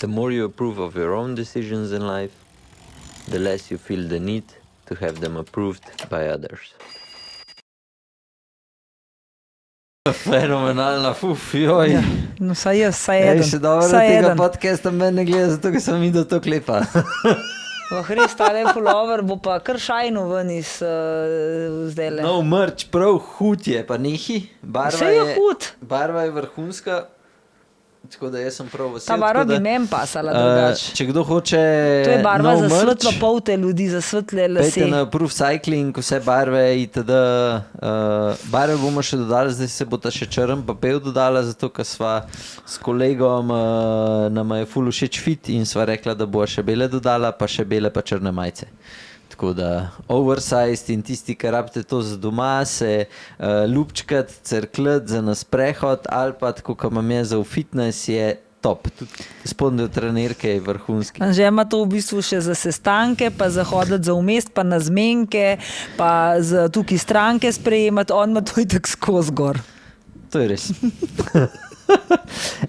The more you approve of your own decisions in life, the less you feel the need to have them approved by others. Fenomenalna, joj. Ja, no, saj jaz, saj Ej, eden. še dobro, Saj tega eden. podcasta meni ne gleda, zato ker sem videl to klepa. Res, tale pullover bo pa kar šajno ven iz zdajle. No, merch, prav hud je, pa nehi. Saj je hud. Barva je vrhunska, tako da jaz sem prav vesel. Ta barva bi meni pasala drugače. Če kdo hoče To je barva nov za merch, svetlo polte ljudi, za svetle lase. pejte na Proof Cycling, vse barve itd. Barve bomo še dodali, zdaj se bo ta še črn papel dodala, zato ker sva s kolegom nama je ful všeč fit in sva rekla, da bo še bele dodala, pa še bele pa črne majice. Tako da oversized in tisti, ki rabite to za doma, se ljubčkat, crkljat za nas prehod ali pa tako, kot imam jaz za v fitness, je top. Tudi spodnje trenerke je vrhunski. Anže ima to v bistvu še za sestanke, pa za hoditi za umest, pa na zmenke, pa za tukaj stranke sprejemati, on ima to itak skozi gor. To je res.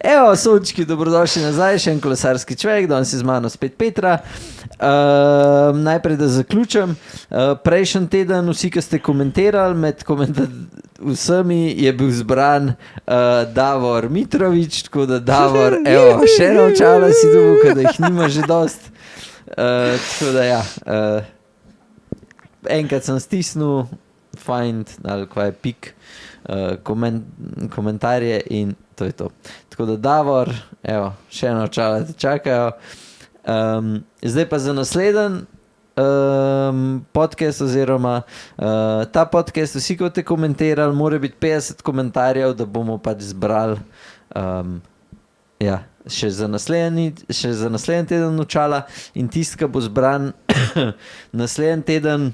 Evo, sočki, dobrodošli nazaj, še en kolesarski človek, danes je z mano spet Petra. Najprej, da zaključim. Prejšnji teden, vsi, ki ste komentirali, med vsemi je bil zbran Davor Mitrović, tako da Davor, evo, še eno očala si dobil, ker da jih nima že dost. Tako da ja, enkrat sem stisnil, find, ali kva je pik, komentarje in to je to. Tako da Davor, evo, še eno očala te čakajo. Zdaj pa za naslednji podcast oziroma ta podcast, vsi, ko te komentirali, mora biti 50 komentarjev, da bomo pač zbrali še za naslednji teden očala in tisti, ki bo zbran naslednji teden,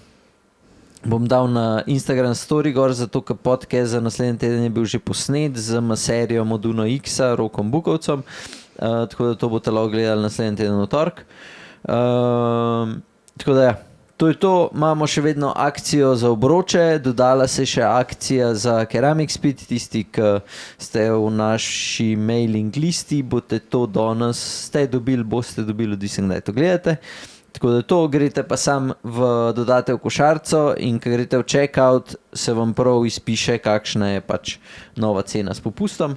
bom dal na Instagram story gor, zato ker podcast za naslednji teden je bil že posnet z serijo Moduno X-a, Rokom Bukovcem. Tako da to boste lahko gledali naslednji teden v torek. Tako da ja, to je to. Imamo še vedno akcijo za obroče, dodala se še akcija za Ceramic Speed. Tisti, ki ste v naši mailing listi, boste to danes boste dobili, odvisno, kdaj to gledate. Tako da to, greste pa sam dodate v košarico in ko greste v checkout, se vam prav izpiše, kakšna je pač nova cena s popustom.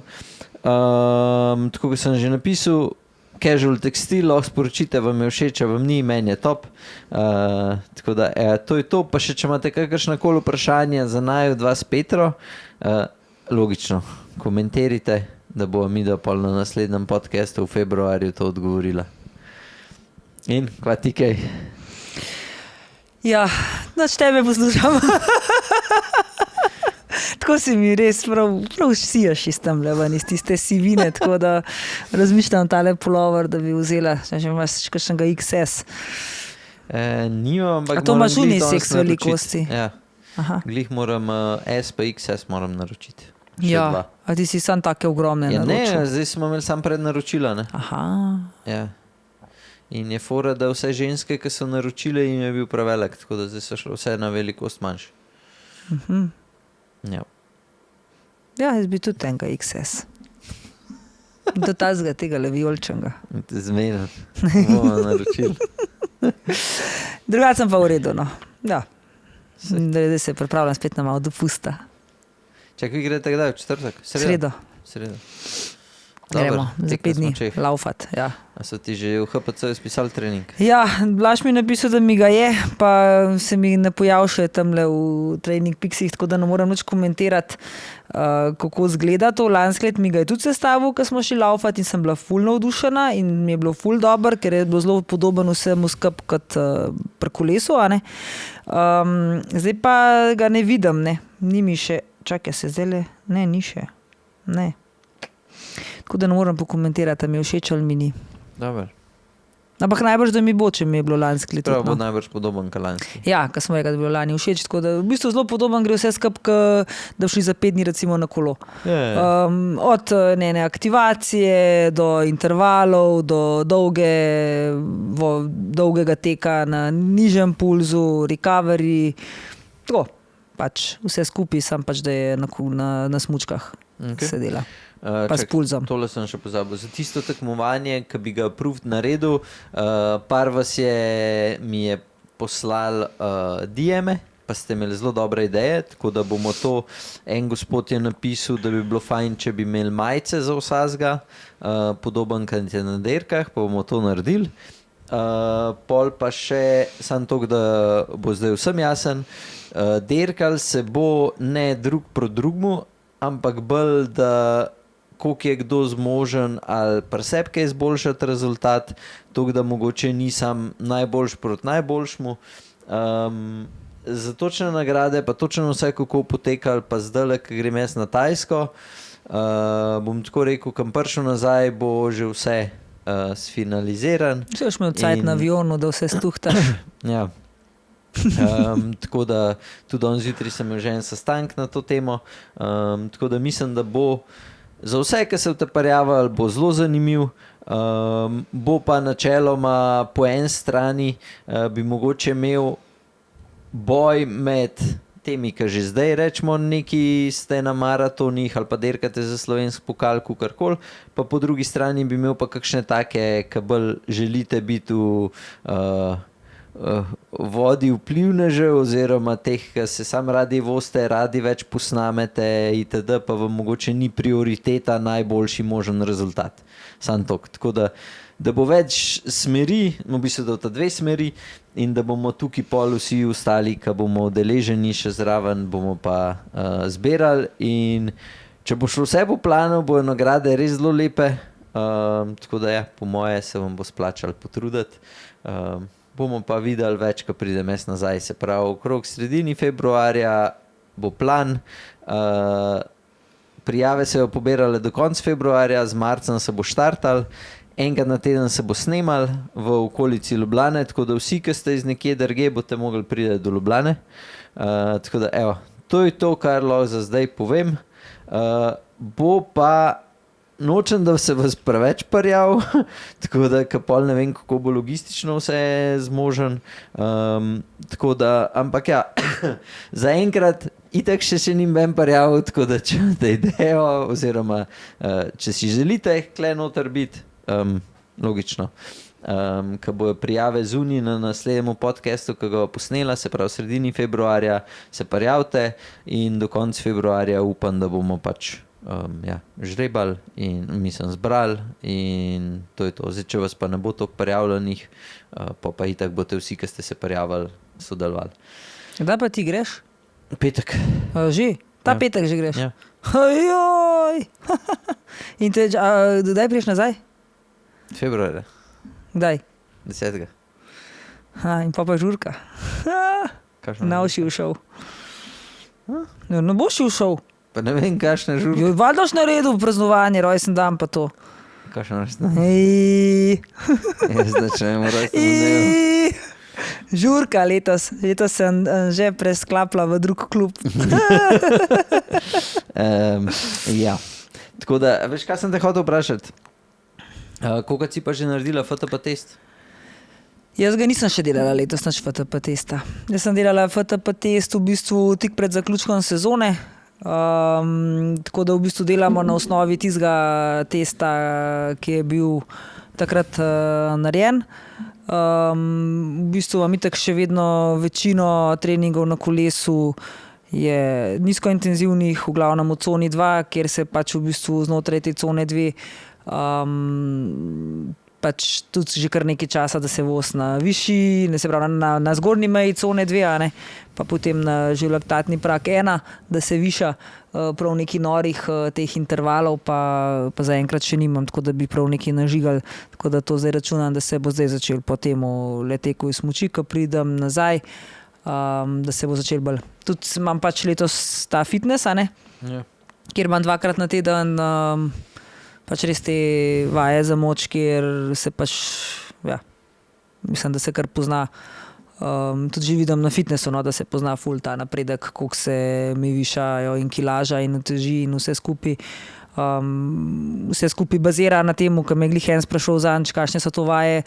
Tako kot sem že napisal, casual tekstil, lahko sporočite, vam je všeč, vam ni, meni je top. Tako da to je to, pa še če imate kakršnakoli vprašanja za naju dva s Petro, logično, komentirajte, da bo mi da pol na naslednjem podcastu v februarju to odgovorila. In, kva ti kaj? Ja, noč tebe poslušam. Tako si mi res prav sijaš iz tamle ven, iz tiste sivine, tako da razmišljam tale pullover, da bi vzela, če imaš kakšnega XS. Nimam, ampak a to imaš moram glih unisex danes velikosti? naročiti. Ja, Aha. glih moram S pa XS moram naročiti. Še Ja, dva. a ti si sam take ogromne Ja, ne, naročil? zdaj smo imeli sam prednaročila, ne. Aha. Ja. In je fora, da vse ženske, ki so naročile, jim je bil prevelik, tako da zdaj so šlo vse na velikost manjše. Ja. Ja, jaz bi tudi enega XS. Do tega vijoličnega. Zmeren. Bomo naročili. Drugače sem pa v redu, no. Ja. Zdaj se pripravljam spet na malo dopusta. Čakaj, greste kdaj? V četrtek? Sredo. Gremo za 5 dni laufat. Ja. A so ti že v HPC spisali trening? Ja, Blaž mi je napisal, da mi ga je, pa se mi ne pojavil še tamle v Training Pixih, tako da ne moram nič komentirati, kako zgleda to. Lansko let mi ga je tudi sestavil, ko smo šli laufat in sem bila ful navdušena in mi je bilo ful dober, ker je bilo zelo podoben vsemu skup kot pri kolesu, a ne. Zdaj pa ga ne vidim, ne. Ni mi še, čakaj se zdajle, ne, ni še, ne. Tako da ne moram pokomentirati, mi je všeč ali mi ni. Dobar. Ampak najbrž, da mi bo, če mi je bilo lansko leto. Prav bo najbrž podoben kot lanski. Ja, ko smo rekli, da bi bilo lani všeč, tako da v bistvu zelo podoben gre vse skup, da šli za 5 dni recimo na kolo. Od njene aktivacije do intervalov, do dolgega teka na nižjem pulzu, recovery, tako, pač vse skupaj, sam pač, da je na smučkah se dela. Pa s pulzom. Tole sem še pozabil. Za tisto tekmovanje, ki bi ga approved naredil, par vas mi je poslal DM-e, pa ste imeli zelo dobre ideje, tako da bomo to, en gospod je napisal, da bi bilo fajn, če bi imeli majice za vsazga, podoben kot je na dirkah, pa bomo to naredili. Pol pa še sam to, da bo zdaj vsem jasen, dirkal se bo ne drug proti drugmu, ampak bolj, da koliko je kdo zmožen ali pri sebi kaj izboljšati rezultat, tako da mogoče nisem najboljš proti najboljšmu. Za točne nagrade pa točno vse, kako potekali, pa zdaj, ko grem jaz na Tajsko, bom tako rekel, kam prišel nazaj, bo že vse sfinaliziran. Če boš imel cajt na avionu, da vse stuhtaš. Ja. Tako da tudi danes zjutraj sem imel že en sestank na to temo, tako da mislim, da bo za vse, ki se vteparjavali, bo zelo zanimiv. Bo pa načeloma po eni strani bi mogoče imel boj med temi, ki že zdaj rečemo neki ste na maratonih ali pa dirkate za slovenski pokal, kakorkoli, pa po drugi strani bi imel pa kakšne take, ki bolj želite biti v vodi vplivnežev oziroma teh, ki se sam radi voste, radi več posnamete itd., pa vam mogoče ni prioriteta najboljši možen rezultat. Sam tok. Tako da bo več smeri, v bistvu da ta dve smeri in da bomo tukaj pol vsi ostali, ki bomo udeleženi še zraven, bomo pa zbirali in če bo šlo vse po planu, bojo nagrade res zelo lepe, tako da ja, po moje se vam bo splačalo potruditi. Bomo pa videli več, ko pridem jaz nazaj, se pravi, okrog sredini februarja bo plan, prijave se jo pobirale do konca februarja, z marcem se bo štartal, enkrat na teden se bo snemal v okolici Ljubljane, tako da vsi, ki ste iz nekje drugje, boste mogli priti do Ljubljane. Tako da, evo, to je to, kar lahko za zdaj povem. Bo pa nočem, da se vas preveč parjav, tako da pol ne vem, kako bo logistično vse zmožen. Tako da, ampak ja, zaenkrat itak še nim ben parjav, tako da če imate idejo, oziroma če si želite kle noter biti, logično. Ko bojo prijave zunaj na naslednjemu podcastu, ki ga bo posnela, se pravi v sredini februarja, se parjavte in do konca februarja upam, da bomo pač žrebali in mislim zbrali in to je to. Zdaj, če vas pa ne bo toliko parjavljenih, pa itak boste vsi, ki ste se parjavali, sodelovali. Kdaj pa ti greš? Petek. Že? Ta petek že greš? Ja. Ojoj! In kdaj priješ nazaj? Februarja. Kdaj? 10. In pa žurka. Na oši všel. Ne boš všel. Pa ne vem, kakšna žurka. Jo, valjda boš naredil praznovanje, rojsten dan pa to. Kakšna rojsten dan? Jaz začnem rojsten dan. Žurka letos sem že presklapla v drug klub. Ja. Tako da, veš, kaj sem te hotel vprašati? Koliko si pa že naredila FTP test? Jaz ga nisem še delala letos nač FTP testa. Jaz sem delala FTP test v bistvu tik pred zaključkom sezone, tako da v bistvu delamo na osnovi tistega testa, ki je bil takrat narejen. V bistvu vam itak še vedno večino treningov na kolesu je nizkointenzivnih, v glavnem v coni 2, kjer se pač v bistvu znotraj te cone 2 pač tudi že kar nekaj časa, da se voz na višji, se pravi na zgornji meji cone 2, pa potem na že laktatni prak 1, da se viša prav nekih norih teh intervalov, pa zaenkrat še nimam, tako da bi prav nekaj nažigali, tako da to zdaj računam, da se bo zdaj začel po temu leteku iz smuči, ko pridem nazaj, da se bo začel bolj. Tudi imam pač letos ta fitness, Ja. kjer imam 2-krat na teden pač res te vaje za moč, kjer se pač, ja, mislim, da se kar pozna. Tudi že vidim na fitnessu, da se pozna ful ta napredek, koliko se mi višajo in kilaža in teži in vse skupaj. Vse skupaj bazira na tem, ko me je glih en sprašal zanj, kakšne so to vaje.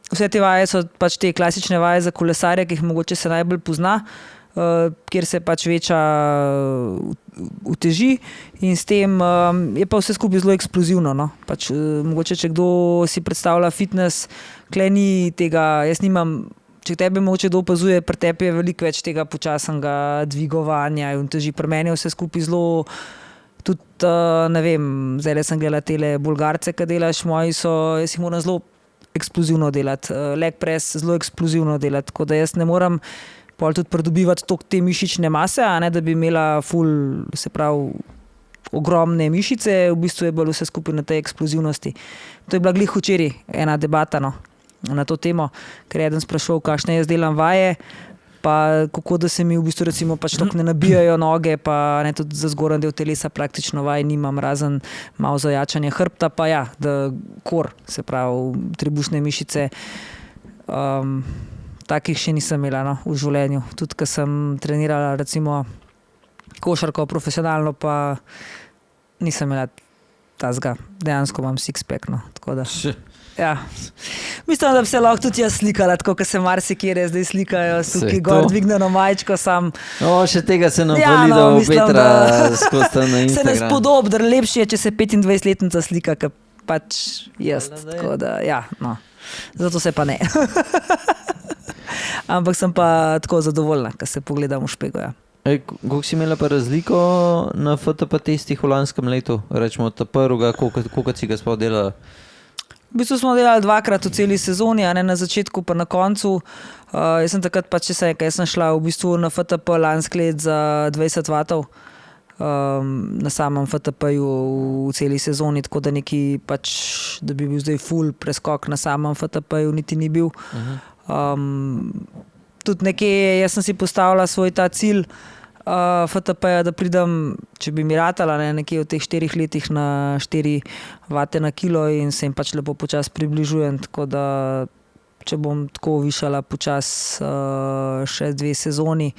Vse te vaje so pač te klasične vaje za kolesarje, ki jih mogoče se najbolj pozna. kjer se pač veča uteži in s tem je pa vse skupaj zelo eksplozivno. No? Pač, mogoče, če kdo si predstavlja fitness, kle ni tega, jaz nimam. Če tebe mogoče kdo opazuje, pri tebi je veliko več tega počasnega dvigovanja in teži. Pri meni je vse skupaj zelo, tudi ne vem, zdaj sem gledala tele Bolgarce, ki delaš, jaz jih moram zelo eksplozivno delati, leg press zelo eksplozivno delati, tako da jaz ne moram pol tudi pridobivati toliko te mišične mase, a ne, da bi imela ful, se pravi, ogromne mišice, v bistvu je bolj vse skupaj na tej eksplozivnosti. To je bila glih včeraj ena debata, no, na to temo, ker je eden sprašal, kakšne jaz delam vaje, pa kako da se mi v bistvu recimo pač toliko ne nabijajo noge, pa ne tudi za zgoren del telesa praktično vaj nimam, razen malo zajačanje hrbta, pa ja, da kor, se pravi, trebušne mišice, takih še nisem imela, no, v življenju. Tudi, ko sem trenirala recimo košarko profesionalno, pa nisem imela tazga. Dejansko imam six-pack, no, tako da. Ja. Mislim, da bi se lahko tudi jaz slikala, tako, ko se marsikje zdaj slikajo, tukaj gor dvigneno majčko sam. Še tega se nam vali, da Petra skozi tam na Instagram. Se ne spodob, da lepše je, če se 25-letnica slika, kot pač jaz. Tako da, ja, no. Zato se pa ne. Ampak sem pa tako zadovoljna, ko se pogledam v špego, ja. Koliko si imela pa razliko na FTP testih v lanskem letu? Rečemo, ta prvega, koliko si ga sploh delala? V bistvu smo delali dvakrat v celi sezoni, a ne na začetku pa na koncu. Jaz sem takrat pač, jaz sem šla v bistvu na FTP lanski let za 20 vatov, na samem FTP-ju v celi sezoni, tako da neki pač, da bi bil zdaj full preskok na samem FTP-ju, niti ni bil. Tudi nekje, jaz sem si postavila svoj ta cilj FTP-ja, da pridem, če bi mi ratala, nekje v teh 4 letih na 4 vate na kilo in se jim pač lepo počas približujem, tako da če bom tako višala počas še 2 sezoni,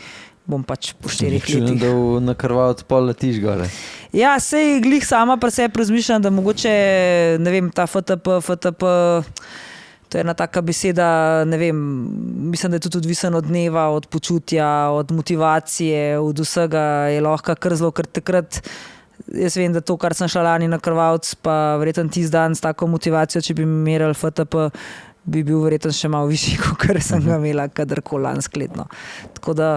bom pač po 4 letih. Čujem, da na krvavcu pol letiš gore. Ja, sej glih sama pri sebi razmišljam, da mogoče, ne vem, ta FTP, to je ena taka beseda, ne vem, mislim, da je tudi odvisen od dneva, od počutja, od motivacije, od vsega je lahko kar zelo, ker takrat, jaz vem, da to, kar sem šla lani na krvavc, pa verjetno tisti dan s tako motivacijo, če bi merili FTP, bi bil verjetno še malo višji, kot sem ga imela kadarkoli lansko letno. Tako da,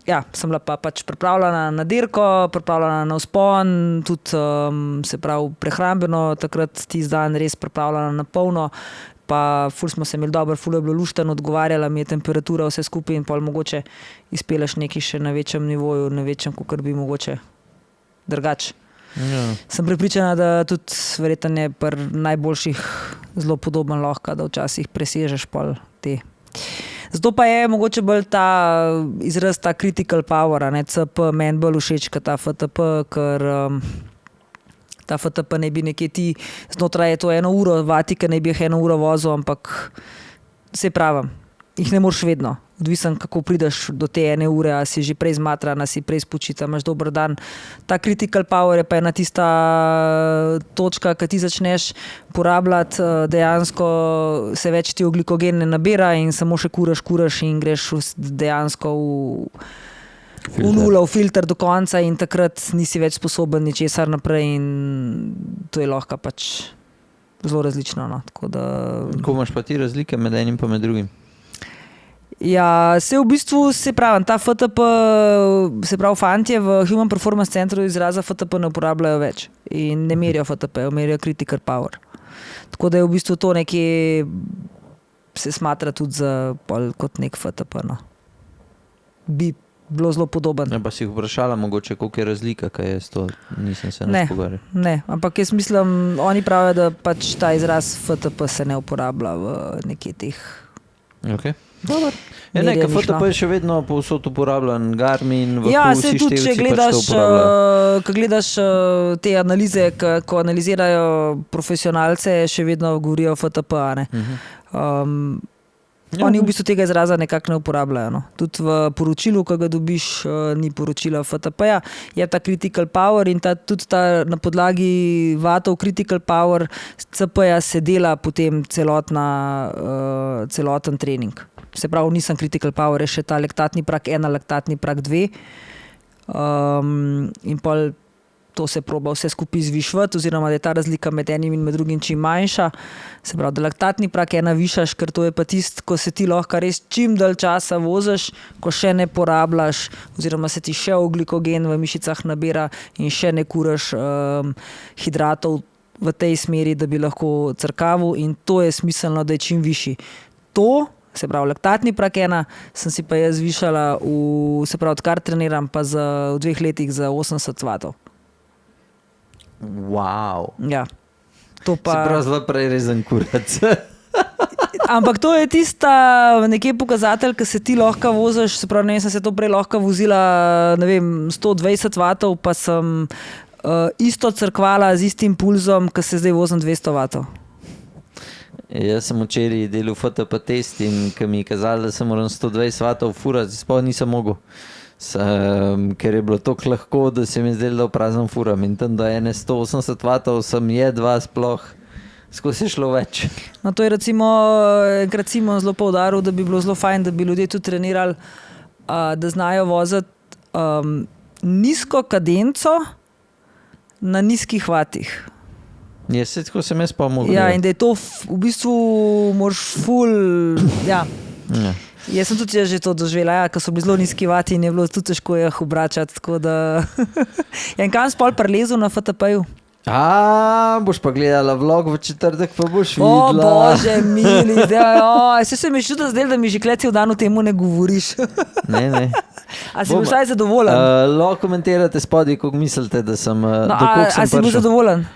ja, sem bila pa pač pripravljena na dirko, pripravljena na vzpon, tudi se pravi prehrambeno, takrat tisti dan res pripravljena na polno, pa ful smo se imeli dobro, ful je bilo luštno, odgovarjala mi je temperatura, vse skupaj in pol mogoče izpeleš nekaj še na večjem nivoju, na večjem, kakor bi mogoče drugače. Ja. Sem prepričana, da tudi verjetno je pri najboljših zelo podoben lahko, da včasih presežeš pol te. Zato pa je mogoče bolj ta izraz, ta critical power, ne, CP, meni bolj všeč kot ta FTP, ker ta FTP ne bi nekje ti, znotraj je to 1 uro, vati, ki ne bi jih 1 uro vozil, ampak se pravim, jih ne moreš vedno. Odvisen, kako prideš do te 1 ure, a si že prej zmatran, a si prej spočita, imaš dober dan. Ta critical power je pa ena tista točka, ki ti začneš porabljati, dejansko se več ti oglikogen ne nabira in samo še kuraš in greš dejansko v nulo, v filter do konca in takrat nisi več sposoben ničesar naprej in to je lahko pač zelo različno. No. Tako da... Ko imaš pa ti razlike med enim pa med drugim? Ja, se v bistvu, se pravi, ta FTP, se pravi, fantje v Human Performance Centru izraza FTP ne uporabljajo več in ne merijo FTP, merijo critical power. Tako da je v bistvu to nekje se smatra tudi za pol kot nek FTP, no. Bi bilo zelo podoben. Ja, pa si jih vprašala mogoče, koliko je razlika, kaj je to, nisem se nas pogovarjal. Ne, ampak jaz mislim, oni pravijo, da pač ta izraz FTP se ne uporablja v nekje teh. Ok. Dobar. Ja, ne, ker FTP je še vedno povsod uporabljan, Garmin, vsi števci pač to uporabljajo. Ko gledaš te analize, ko analizirajo profesionalce, še vedno govorijo o FTP, ne. Oni v bistvu tega izraza nekako ne uporabljajo. No. Tudi v poročilu, ko ga dobiš, ni poročila FTP-ja, je ta critical power in tudi na podlagi vatov critical power CP-ja se dela potem celoten trening. Se pravi, nisem critical power, je še ta laktatni prak 1, laktatni prak 2. In pol to se proba vse skupaj zvišvati, oziroma da je ta razlika med enim in med drugim čim manjša. Se pravi, da laktatni prak 1 višaš, ker to je pa tisto, ko se ti lahko res čim dalj časa voziš, ko še ne porabljaš, oziroma se ti še glikogen v mišicah nabira in še ne kuraš hidratov v tej smeri, da bi lahko crkavil, in to je smiselno, da je čim višji. To, se pravi, laktatni prak 1 sem si pa jaz zvišala, se pravi, odkar treniram, pa v 2 letih za 80 vatov. Wow. Ja. To pa... Se pravi, zelo prej rezen kurac. Ampak to je tista nekje pokazatelj, ki se ti lahko voziš, se pravi, sem se to prej lahko vozila, 120 vatov, pa sem isto crkvala z istim pulzom, ki se zdaj vozim 200 vatov. Jaz sem včeraj delal FTP test in ki mi je kazali, da sem moram 120 vatov furati, sploh nisem mogel. Ker je bilo tako lahko, da se mi je zdelo, da prazno furam, in tam do 180 vatov sem jedva sploh, skozi šlo več. No, to je recimo zelo poudaril, da bi bilo zelo fajn, da bi ljudje tudi trenirali, da znajo voziti nizko kadenco na nizkih vatih. Ja, se tako sem jaz pa mogel. Ja, in da je to v bistvu moraš ful, ja. Ja. Jaz sem tudi že to doživela, ko so bili zelo nizki vati in je bilo tudi težko jih obračati, tako da... Ja, in kam si pol prilezel na FTP-ju? Boš pa gledala vlog v četrtek, pa boš videla. O, bože, mili, se mi je čudno zdelo, da mi že kleci v danu temu ne govoriš. Ne. A si bil vsaj zadovoljen? Lahko komentirate spodaj, kako mislite, da sem... A si bil zadovoljen?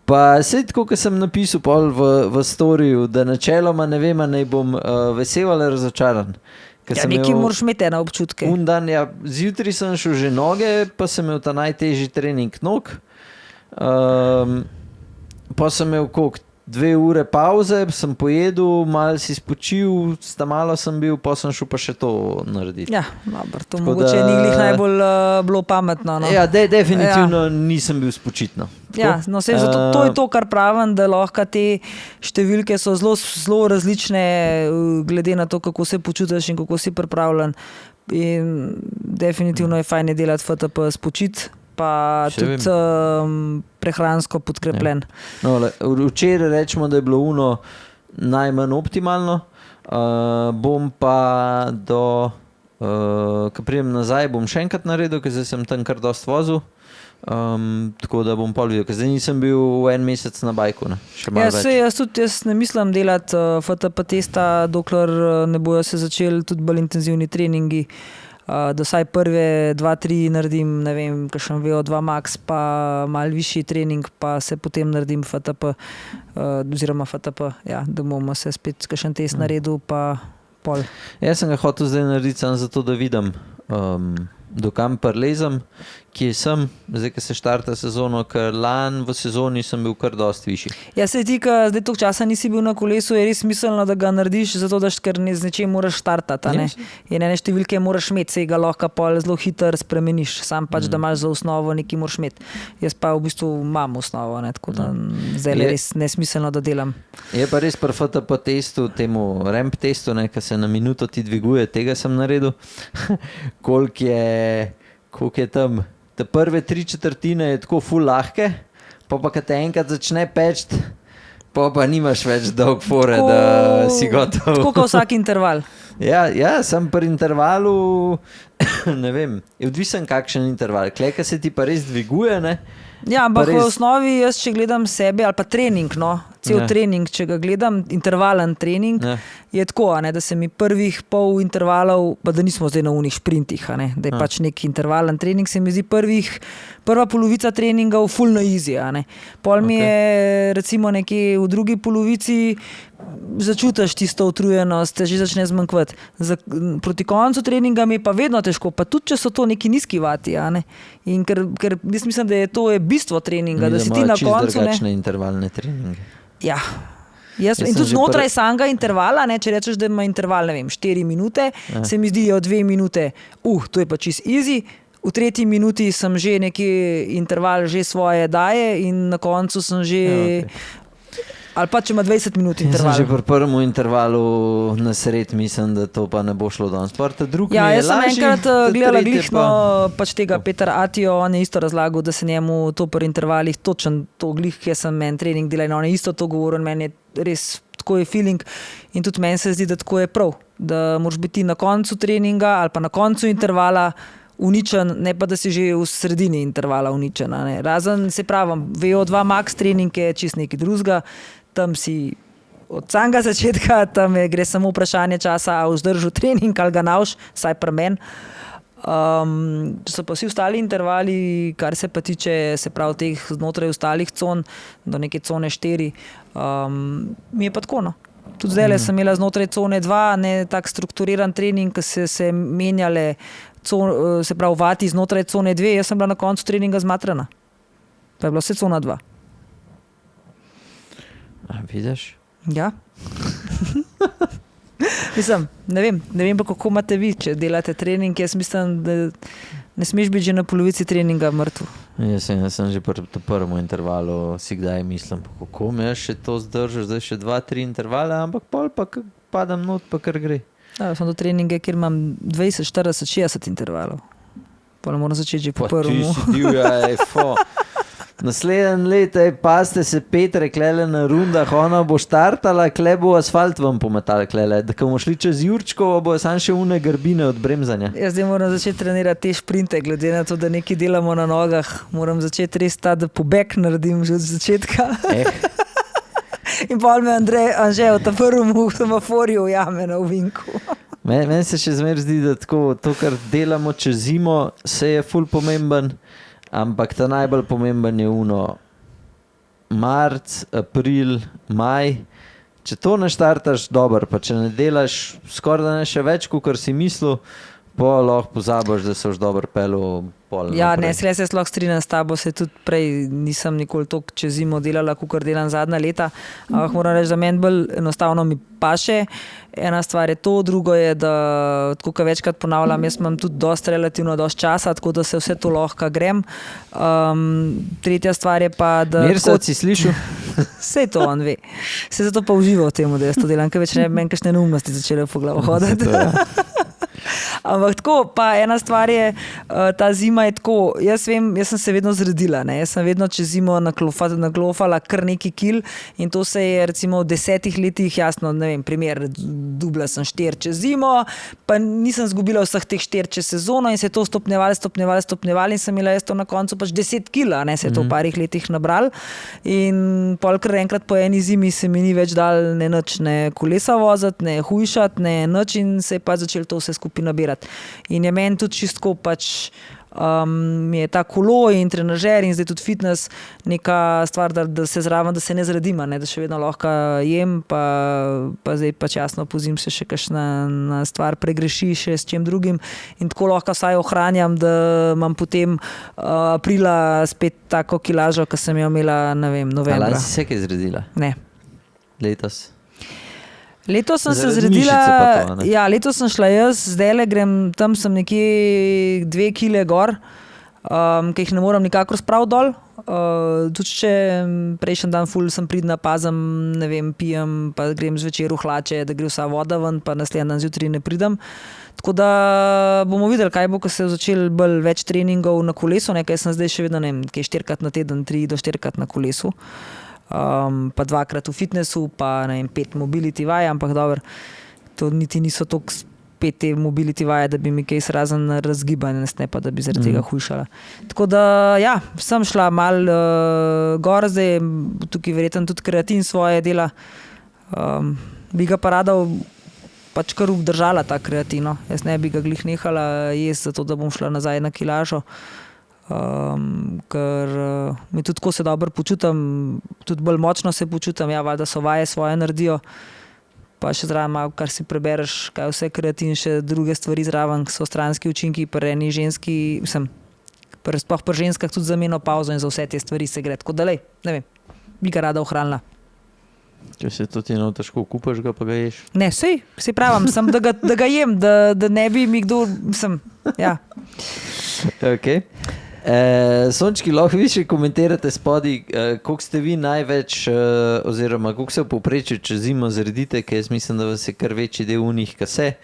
Pa sej tako, ko sem napisal pol v storiju, da načeloma ne vem, naj bom vesel ali razočaran. Ja, nekaj moraš imeti ene občutke. Dan, ja, zjutraj sem šel že noge, pa sem imel ta najtežji trening nog. Pa sem imel 2 ure pauze, sem pojedel, malo si spočil, malo sem bil, pa sem šel pa še to narediti. Ja, dobro, to tako mogoče ni glih najbolj bilo pametno. No. Ja, definitivno nisem bil spočitno. Ja, no, zato, to je to, kar pravim, da lahko te številke so zelo različne, glede na to, kako se počutiš in kako si pripravljen. In definitivno je fajn delati FTP spočit, pa tudi prehransko podkrepljen. Ja. No, včeraj rečemo, da je bilo najmanj optimalno. Bom pa ko pridem nazaj, bom še enkrat naredil, ker zdaj sem tam kar dost vozil. Tako da bom pol videl, ker zdaj nisem bil 1 mesec na bajku. Še malo več. Jaz ne mislim delati FTP testa, dokler ne bojo se začeli tudi bolj intenzivni treningi. Da vsaj prve 2-3 naredim, ne vem, kakšen VO2 max, pa malo višji trening, pa se potem naredim FTP, oziroma FTP, ja, da bomo se spet kakšen test naredil, pa pol. Jaz sem ga hotel zdaj narediti samo zato, da vidim, do kam prelezem, kje sem, zdaj, ko se štarta sezono, ker lani v sezoni sem bil kar dosti višji. Ja, se ti, ko zdaj toliko časa nisi bil na kolesu, je res smiselno, da ga narediš, zato da ker z nečem moraš štartati, ne? In ene številke moraš imeti, se ga lahko pol zelo hitro spremeniš, sam pač, da imaš za osnovo nekaj moraš imeti. Jaz pa v bistvu imam osnovo, ne? Tako da zdaj je res nesmiselno, da delam. Je pa res pri FTP testu, temu ramp testu, ki se na minuto ti dviguje, tega sem naredil, koliko je tam. Te prve 3/4 je tako ful lahke, pa ko te enkrat začne peči, pa nimaš več dolg fore, da si gotov. Tako kot vsak interval. Ja, sem pri intervalu, ne vem, je odvisen kakšen interval. Kleka se ti pa res dviguje, ne? Ja, ampak v osnovi jaz, če gledam sebe, ali pa trening, cel trening, če ga gledam, intervalen trening, je tako, da se mi prvih pol intervalov, pa da nismo zdaj na unih šprintih, da je pač nek intervalen trening, se mi zdi prva polovica treningov full na easy. Pol mi je recimo nekje v drugi polovici začutiš tisto utrujenost, te že začne zmanjkvati. Proti koncu treninga mi je pa vedno težko, pa tudi, če so to neki nizki vati. In ker jaz mislim, da je to bistvo treninga, da si ti na koncu... Drugačne intervalne treninge. Ja. In tudi znotraj samega intervala, ne, če rečeš, da ima interval, 4 minute, se mi zdijo 2 minute, to je pa čist easy. V 3. minuti sem že neki interval že svoje daje in na koncu sem že, ali pa če ima 20 minut interval. Jaz sem že pri prvem intervalu na sred, mislim, da to pa ne bo šlo danes. Jaz sem enkrat gledala glihno pač tega Petra Atijo, on je isto razlagal, da se njemu to pri intervalih točno to glih, ki sem men trening delal in on je isto to govoril, meni je res tako je feeling in tudi meni se zdi, da tako je prav, da moraš biti na koncu treninga ali pa na koncu intervala uničen, ne pa da si že v sredini intervala uničen. Razen, se pravim, VO2 max trening je čist nekaj drugega, tam si od samega začetka, tam gre samo vprašanje časa, a vzdržal trening ali ga nauš, saj pri meni. So pa vsi ostali intervali, kar se pa tiče, se pravi, teh znotraj ostalih con, do neke cone 4, mi je pa tako, no. Tudi zdaj sem imela znotraj cone 2, ne tak strukturiran trening, ki se menjale, se pravi, vati znotraj cone 2, jaz sem bila na koncu treninga zmatrana. Pa je bila vse cona 2. Vidiš? Ja. Mislim, ne vem pa, kako imate vi, če delate trening. Jaz mislim, da ne smeš biti že na polovici treninga mrtv. Jaz sem že pri prvem intervalu si kdaj mislim, kako me še to zdržaš, zdaj še 2-3 intervale, ampak pol pa padam not, pa kar gre. Ja, sem do treninge, kjer imam 20, 40, 60 intervalov. Pa ne moram začeti že po prvemu. Ti si divja, Naslednje leto, pazite se Petre, klele na rundah, ona bo štartala, kle bo asfalt vam pometala, klele. Da ko bomo šli čez Jurčkovo, bo sam še une grbine od bremzanja. Jaz zdaj moram začeti trenirati te šprinte, glede na to, da nekaj delamo na nogah. Moram začeti res ta, da pobeg naredim že od začetka. In pol me Anže v ta prvem semaforju ujame na ovinku. Meni se še zmer zdi, da tako, to, kar delamo čez zimo, se je ful pomemben. Ampak ta najbolj pomemben je marc, april, maj. Če to ne štartaš, dobro, pa če ne delaš skoraj da ne še več, kot si mislil, pa lahko pozabiš, da se už dobro pelil pol. Ja, ne, se lahko strinjam s tabo, se tudi prej nisem nikoli toliko čez zimo delala, kot delam zadnja leta. Ampak moram reči, da meni bolj enostavno mi paše. Ena stvar je to, drugo je, da tako kot večkrat ponavljam, jaz imam tudi relativno dosti časa, tako da se vse to lahko grem. Tretja stvar je pa, da... Mirsad si slišal? Sej to on ve. Se zato pa uživa v tem, da jaz to delam, ker več ne bi meni kakšne neumnosti začele po glavo hoditi. Ampak tako, pa ena stvar je, ta zima je tako, jaz sem se vedno zredila, ne? Jaz sem vedno čez zimo naglofala kar neki kil in to se je recimo v 10 letih, jasno, ne vem, primer, dubla sem 4 čez zimo, pa nisem zgubila vseh teh 4 čez sezono in se je to stopnjevalo in sem imela jaz to na koncu pač 10 kila, ne, se je to v parih letih nabral in polkrat enkrat po eni zimi se mi ni več dal ne nič, ne kolesa voziti, ne hujšati, ne nič in se je pa začel to vse skupaj nabirati. In je meni tudi čistko pač mi je ta kolo in trenažer in zdaj tudi fitness neka stvar, da se zraven, da se ne zredim, ne, da še vedno lahko jem, pa zdaj pač jasno pozim se še kakšna stvar pregreši še s čem drugim in tako lahko vsaj ohranjam, da imam potem aprila spet tako kilažo, ki sem jo imela, ne vem, novembra. Ali si se kaj zredila? Ne. Letos sem se zredila, letos sem šla jaz, zdajle grem, tam sem nekje 2 kile gor, ki jih ne moram nikakor spraviti dol. Tudi če prejšnji dan ful sem pridna, pazem, ne vem, pijem, pa grem zvečer v hlače, da gre vsa voda ven, pa naslednji dan zjutraj ne pridem. Tako da bomo videli, kaj bo, ko se je začel bolj več treningov na kolesu, nekaj sem zdaj še vedno, ne vem, 4-krat na teden, 3 do 4-krat na kolesu. Pa 2-krat v fitnessu, pa ne vem, 5 mobility vaj, ampak dobro, to niti niso toliko 5 te mobility vaje, da bi mi kaj razen razgibanje, ne pa da bi zaradi tega hujšala. Tako da, ja, sem šla mal gor, zdaj tukaj verjetno tudi kreatin svoje dela, bi ga pa rada pač kar obdržala ta kreatino, jaz ne bi ga glih nehala jesti, zato da bom šla nazaj na kilažo. Ker mi tudi tako se dobro počutim, tudi bolj močno se počutim, ja, valjda so vaje svoje naredijo, pa še zraven malo, kar si prebereš, kaj vse kreatin, še druge stvari zraven, so stranski učinki, pri eni ženski, sploh pri ženskah tudi za menopavzo in za vse te stvari se gre, tako da lej, ne vem, bi ga rada ohranila. Če se to ti eno težko kupaš, ga pa ga ješ. Ne, sej pravim, sem, da ga jem, da ne bi mi kdo, ja. Okay. Sončki, lahko vi še komentirate spodaj, koliko ste vi največ, oziroma koliko se v povprečju čez zimo zredite, ker jaz mislim, da vas je kar večji del unih, ka se,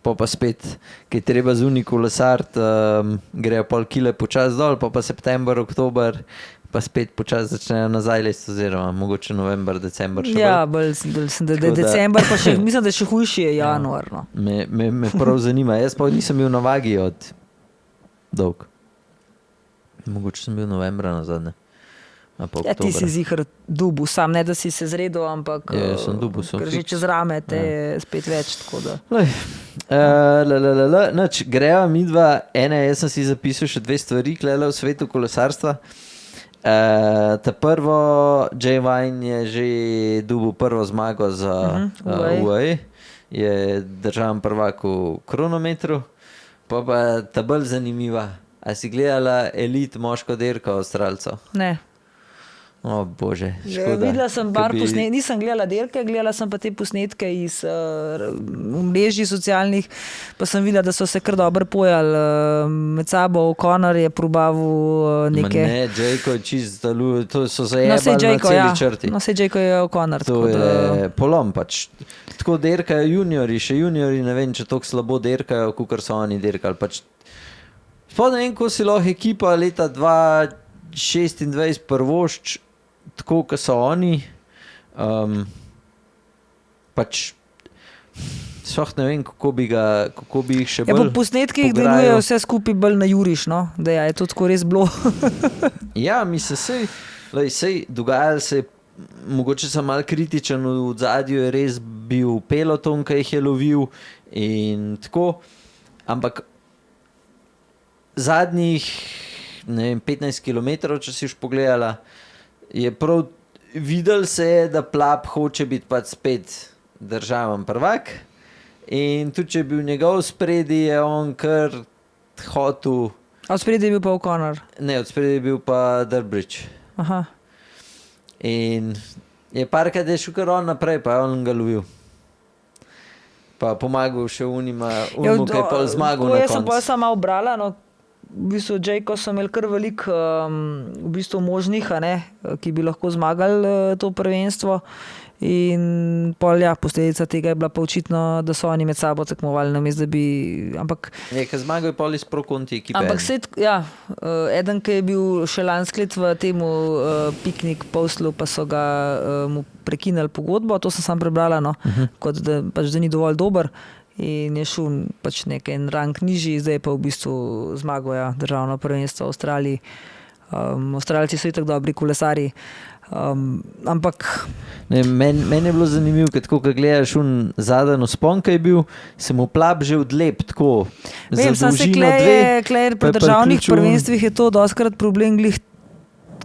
pa spet, ki je treba z unih kolesart, grejo pol kile počas dol, pa september, oktober, pa spet počas začnejo nazaj lest, oziroma mogoče november, december še ja, bolj sem, da je december, pa še, mislim, da še hujši je januar. No. Me prav zanima, jaz pa nisem bil na vagi od dolg. Mogoče sem bil novembra nazadnje. Ja, ti si zihar dubu, sam ne, da si se zredil, ampak sem dubu, ker že čez rame te je spet več, tako da. Noč, greva midva, jaz sem si zapisal še 2 stvari, klele v svetu kolesarstva. Ta prvo, Jay Vine je že dubu prvo zmago za UAE, je državen prvak v kronometru, pa ta bolj zanimiva. A si gledala elit moško dirko Avstralcev? Ne. O bože, škoda. Videla sem nisem gledala dirke, gledala sem pa te posnetke iz mrežij socialnih, pa sem videla, da so se kar dobro pojali med sabo. O'Connor je probaval neke... Ne, Jayko je čist daluje, to so zajebali na celi črti. No, sej Jayko je O'Connor. To je polom pač. Tako dirkajo juniori, še juniori, ne vem, če toliko slabo dirkajo, kakor so oni dirkali. Pač. Spod ne vem, ko si lahko ekipa leta 2026 prvošč, tako, kot so oni, pač sploh ne vem, kako bi jih še bolj po posnetkih delujejo vse skupaj bolj na juriš, no? Da je to tako res bilo. Ja, mislim, sej dogajalo se je, mogoče sem malo kritičen, v zadju je res bil peloton, ki jih je lovil in tako, ampak zadnjih, ne vem, 15 kilometrov, če si už pogledala, je prav videl se je, da Plap hoče biti pač spet državen prvak in tudi, če je bil njegov spredi, je on kar hotel... A od spredi je bil pa O'Connor? Ne, od spredi je bil pa Durbridge. Aha. In je parkrat je šel kar on naprej, pa je on ga lovil. Pa pomagal še unima, kaj je pol zmagal na koncu. Jaz sem pa sama obrala, no, v bistvu Jayko so imeli kar veliko v bistvu možnih, ki bi lahko zmagali to prvenstvo in pol, ja, posledica tega je bila pa očitno, da so oni med sabo tekmovali, namesto da bi, ampak... Je, ker zmagal je pol iz pro-konti ekipe. Ampak eden, ki je bil še lansklet v temu piknik poslu, pa so ga mu prekinali pogodbo, to sem sam prebrala, no, kot da, pač, da ni dovolj dober. In je šel pač nekaj rang nižji, zdaj pa v bistvu zmagal državno prvenstvo v Avstraliji. Avstralci so itak dobri kolesarji, ampak... Meni je bilo zanimivo, ker tako, ko gledaš zadnji vzpon, ki je bil, se mu Plap že odlep tako. Vem, sam se Klejer pri državnih prvenstvih je to dostkrat problem,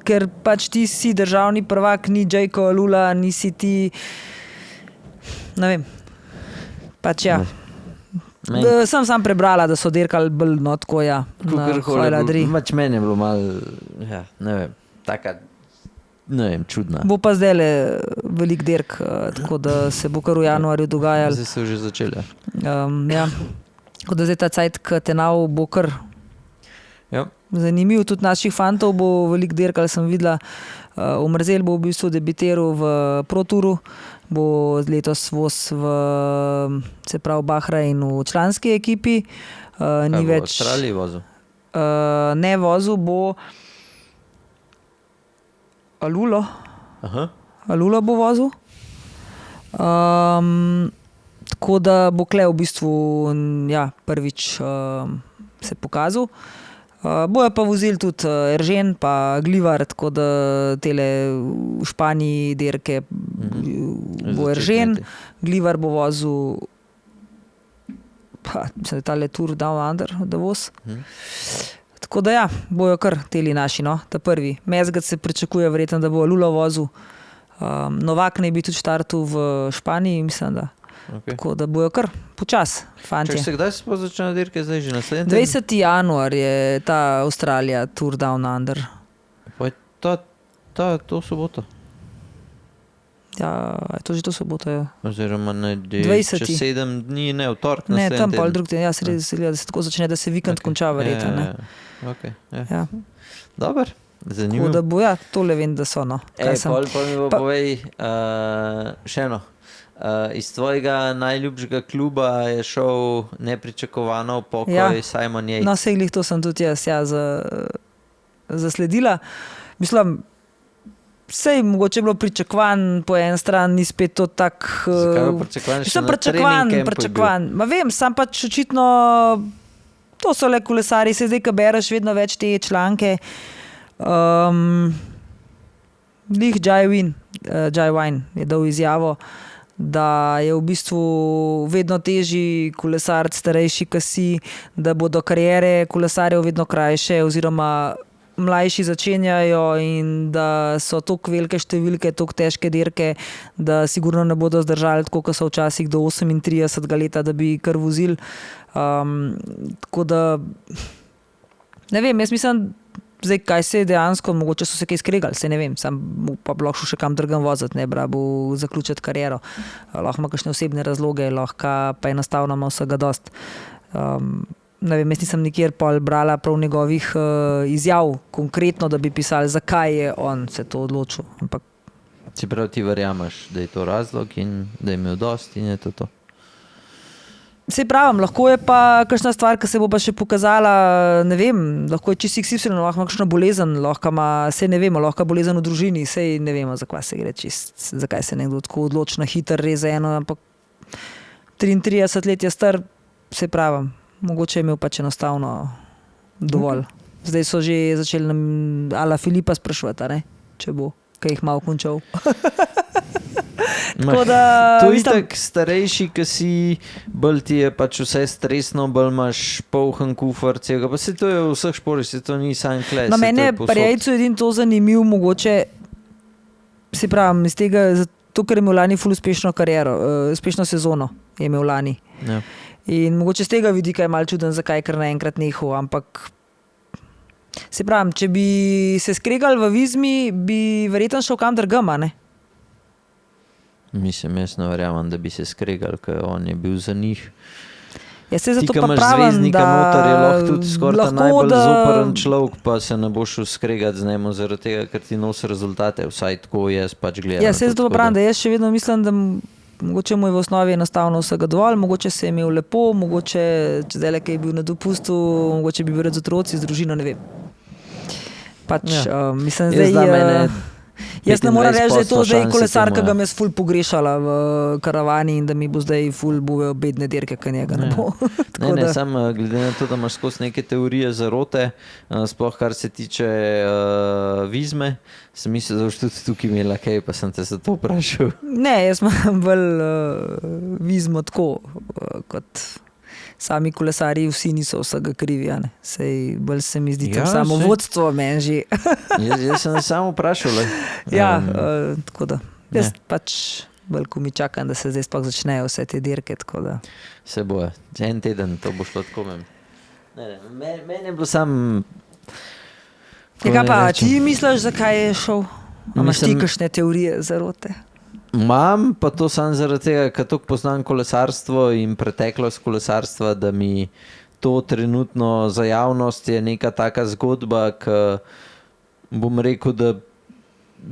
ker pač ti si državni prvak, ni Jayko Alula, nisi ti, ne vem, pač ja. Sem sam prebrala, da so dirkali bolj, no, tako na Hojladri. Pač meni je bilo malo, ja, ne vem, taka, ne vem, čudna. Bo pa zdaj velik dirk, tako da se bo kar v januarju dogajal. Zdaj so že začeli. Ja, tako da zdaj ta cajt, Tenav bo kar zanimiv, tudi naših fantov bo velik dirkal, sem videla. Omrzel bo v bistvu debitiral v ProTouru, bo letos voz v, se pravi, Bahrainu v članski ekipi. Ni v več... Avstraliji vozil? Ne, vozil bo Alulo. Aha. Alulo bo vozil. Tako da bo kle v bistvu prvič se pokazal. Bojo pa vozili tudi Eržen pa Glivar, tako da tele v Španiji dirke bo Eržen, Glivar bo vozil tale Tour Down Under, da voz. Tako da bojo kar teli naši, no, ta prvi. Mezgat se pričakuje verjetno, da bo Lula vozil. Novak naj bi tudi štartil v Španiji, mislim, da. Okay. Tako da bojo kar počas, fantje. Kdaj se pa začne dirke, zdaj že naslednji? 20. januar je ta Avstralija Tour Down Under. Pa je to soboto? Ja, je to že to soboto, ja. Oziroma 20. čez 7 dni, ne, v torek Ne, tam pol teden. drug teden, ja, sredi da se tako začne, da se vikend konča verjetno, ne. Okay, ja. Ja. Dobar, Tako zanimivo. da bo, ja, tole vem, da so, no. Kaj sem. Pol mi bo Pa- povej še eno. Iz tvojega najljubšega kluba je šel nepričakovano v pokoj Ja. Simon Yates. No, sej glih to sem tudi jaz, ja, zasledila. Mislim, sej mogoče je bilo pričakovan, po eni strani ni spet to tak... Zakaj je pričakovan? Še Sem na trening campu je bil. pričakovan. Ma vem, sam pač očitno, to so le kolesari, se zdaj, ko bereš vedno več te članke. Lih Jai Wine je dal izjavo, da je v bistvu vedno težji kolesar, starejši, kot si, da bodo kariere kolesarjev vedno krajše oziroma mlajši začenjajo in da so toliko velike številke, toliko težke dirke, da sigurno ne bodo zdržali tako, kot so včasih do 38 leta, da bi kar vozili. Tako da ne vem, jaz mislim, zdaj, kaj se je dejansko, mogoče so se kaj skregali, se ne vem, sam pa bi lahko šel še kam drugam voziti, ne, bo zaključiti kariero. Lahko ima kakšne osebne razloge, lahko pa enostavno ima vsega dost. Ne vem, jaz nisem nikjer pol brala prav njegovih izjav, konkretno, da bi pisali, zakaj je on se to odločil. Ampak Čeprav ti verjameš, da je to razlog in da je imel dost in je to. sej pravim, lahko je pa kakšna stvar, ki se bo pa še pokazala, ne vem, lahko je čist XY, lahko ima kakšno bolezen, lahko ima, sej ne vemo, lahko je bolezen v družini, sej ne vemo, zakaj se gre čist, zakaj se nekdo tako odloči na hiter res za eno, ampak 33 let je star, sej pravim, mogoče je imel pač enostavno dovolj. Zdaj so že začeli ala Filipa sprašvati, a ne, če bo, kaj jih malo končal. Tako da, To je mislim- itak starejši, ki si, bolj ti je pač vse stresno, bolj imaš poln kufer, celega, pa se to je v vseh šporih, se to ni sam kles. No, meni je pri Jejcu edino to zanimivo, mogoče, se pravim, iz tega, zato ker je imel lani ful uspešno kariero, uspešno sezono je imel lani. Ja. In mogoče z tega vidika je malo čuden, zakaj kar naenkrat nehal, ampak se pravim, če bi se skregali v Vizmi, bi verjetno šel kam drugam, a ne? Mislim, jaz ne verjamem, da bi se skregali, ker on je bil za njih. Ja, se Ti, zato ki pa imaš pravim, zvezdnika da noter, je lahko tudi skoraj ta lahko, najbolj da- zoprn človek, pa se ne boš šel skregati z njim, zaradi tega, ker ti nosi rezultate, vsaj tako jaz pač gledam. Ja, na se to, zato pa tako pravim, da jaz še vedno mislim, da mogoče mu je v osnovi enostavno vsega dovolj, mogoče se je imel lepo, mogoče zdaj, ki je bil na dopustu, mogoče bi bil rad z otroci, z družino, ne vem. Pač, Ja. mislim, Jaz zdaj... da mene Jaz ne morem reči, da je to 25% zdaj šanse kolesar, ki temu, ga ja. me ful pogrešala v karavani in da mi bo zdaj ful buvejo bedne dirke, kaj njega ne Ja. bo. Ne, Tako ne, da- sam glede na to, da imaš skozi neke teorije zarote, sploh kar se tiče Vizme, sem mislil, da boš tudi tukaj imela kaj, pa sem te za to vprašal. Ne, jaz imam bolj Vizmo tako, kot sami kolesarji, vsi niso vsega krivi, a ne. Sej bolj se mi zdi Ja, tam samo saj. vodstvo meni že. Jaz sem samo vprašal. le. Ja, tako da. Jaz ne. pač bolj ko mi čakam, da se zdaj sploh začnejo vse te dirke, tako da. Se bo, en teden to bo šlo tako. Meni je bilo sam... Ja, kaj pa, ti misliš, zakaj je šel? A imaš ti Mislim- kakšne teorije zarote? Imam pa to samo zaradi tega, ker toliko poznam kolesarstvo in preteklost kolesarstva, da mi to trenutno za javnost je neka taka zgodba, ki bom rekel, da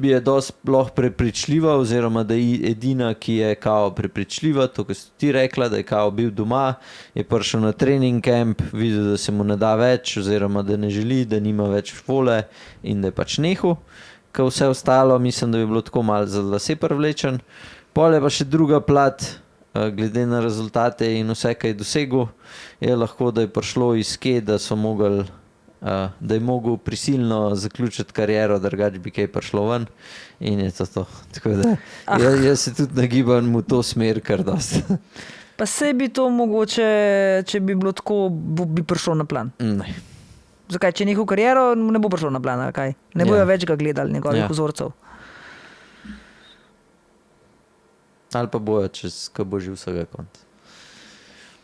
je dosti sploh prepričljiva, oziroma da je edina, ki je kao prepričljiva, to, kar si ti rekla, da je kao bil doma, je prišel na trening camp, videl, da se mu ne da več, oziroma da ne želi, da nima več vole in da je pač nehal. Ker vse ostalo, mislim, da bi bilo tako malo za lase privlečen. Pol je pa še druga plat, glede na rezultate in vse, kaj je dosegel, je lahko, da je prišlo iz kje, da so mogli, da je mogel prisilno zaključiti kariero, drugače bi kaj prišlo ven in je to. Tako da jaz se tudi nagibam v to smer, kar dosti. Pa se bi to mogoče, če bi bilo tako, bi prišlo na plan. Ne. Zakaj, če njihov kariero ne bo prišel na plan, ali kaj? Ne bojo Ja. več ga gledali, njegovih Ja. vzorcev. Ali pa bojo, ko bo že vsega konc.